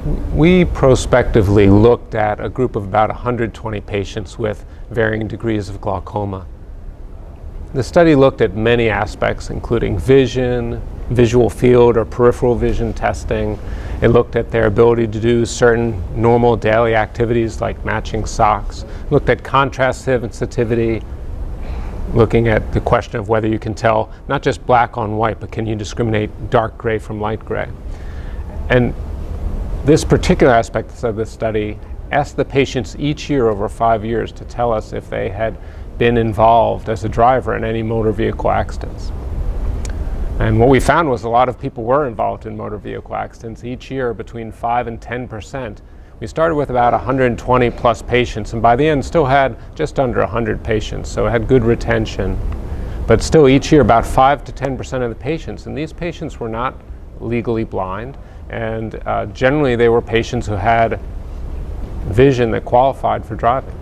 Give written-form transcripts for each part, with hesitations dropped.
We prospectively looked at a group of about 120 patients with varying degrees of glaucoma. The study looked at many aspects, including vision, visual field or peripheral vision testing. It looked at their ability to do certain normal daily activities like matching socks. Looked at contrast sensitivity, looking at the question of whether you can tell not just black on white, but can you discriminate dark gray from light gray. And this particular aspect of the study asked the patients each year over 5 years to tell us if they had been involved as a driver in any motor vehicle accidents. And what we found was a lot of people were involved in motor vehicle accidents each year, between 5 and 10%. We started with about 120 plus patients, and by the end still had just under 100 patients, so it had good retention. But still each year about 5 to 10% of the patients, and these patients were not legally blind, and generally they were patients who had vision that qualified for driving.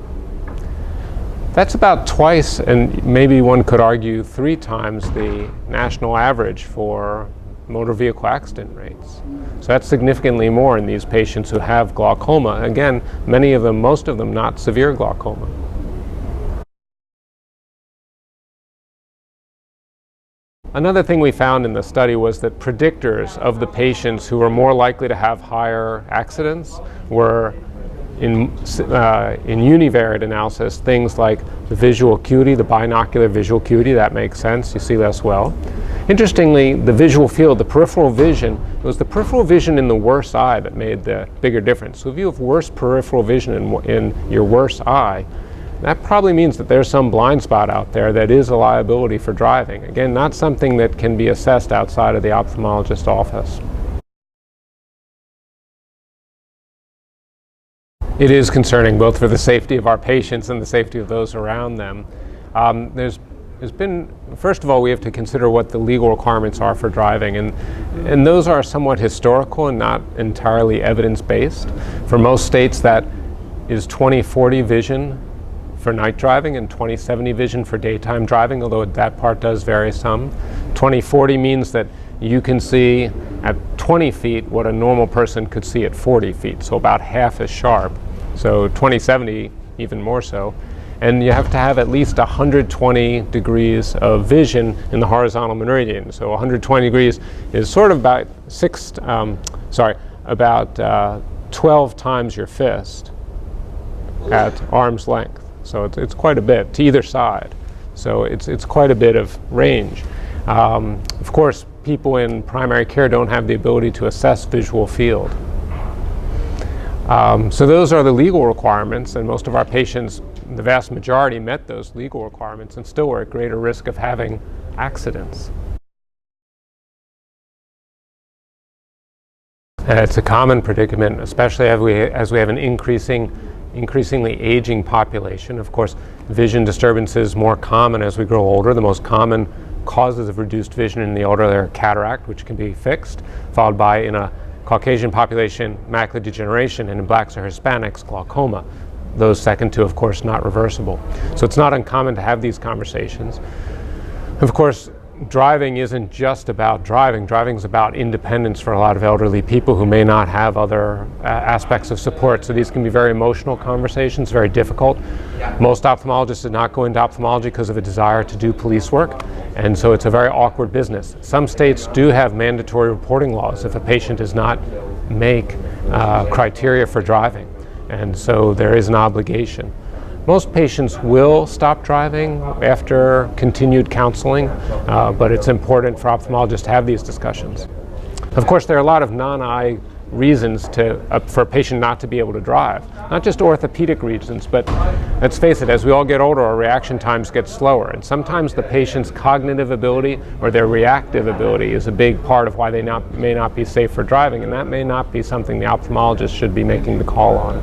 That's about twice, and maybe one could argue 3 times, the national average for motor vehicle accident rates. So that's significantly more in these patients who have glaucoma. Again, many of them, most of them, not severe glaucoma. Another thing we found in the study was that predictors of the patients who were more likely to have higher accidents were in univariate analysis, things like the visual acuity, the binocular visual acuity. That makes sense, you see less well. Interestingly, the visual field, the peripheral vision, it was the peripheral vision in the worse eye that made the bigger difference. So if you have worse peripheral vision in your worse eye, that probably means that there's some blind spot out there that is a liability for driving. Again, not something that can be assessed outside of the ophthalmologist's office. It is concerning both for the safety of our patients and the safety of those around them. There's been, first of all, we have to consider what the legal requirements are for driving, and those are somewhat historical and not entirely evidence-based. For most states, that is 20/40 vision for night driving and 20/70 vision for daytime driving, although that part does vary some. 20/40 means that you can see at 20 feet what a normal person could see at 40 feet, so about half as sharp. So 20/70 even more so. And you have to have at least 120 degrees of vision in the horizontal meridian. So 120 degrees is sort of about 12 times your fist at arm's length. So it's quite a bit to either side. So it's quite a bit of range. Of course, people in primary care don't have the ability to assess visual field. So those are the legal requirements, and most of our patients, the vast majority, met those legal requirements and still were at greater risk of having accidents. It's a common predicament, especially as we have an increasingly aging population. Of course, vision disturbances more common as we grow older. The most common causes of reduced vision in the older are cataract, which can be fixed, followed by, in a Caucasian population, macular degeneration, and in blacks or Hispanics, glaucoma. Those second two, of course, not reversible. So it's not uncommon to have these conversations. Of course, driving isn't just about driving. Driving is about independence for a lot of elderly people who may not have other aspects of support. So these can be very emotional conversations, very difficult. Most ophthalmologists did not go into ophthalmology because of a desire to do police work, and so it's a very awkward business. Some states do have mandatory reporting laws if a patient does not make criteria for driving, and so there is an obligation. Most patients will stop driving after continued counseling, but it's important for ophthalmologists to have these discussions. Of course, there are a lot of non-eye reasons for a patient not to be able to drive. Not just orthopedic reasons, but let's face it, as we all get older, our reaction times get slower, and sometimes the patient's cognitive ability or their reactive ability is a big part of why they may not be safe for driving, and that may not be something the ophthalmologist should be making the call on.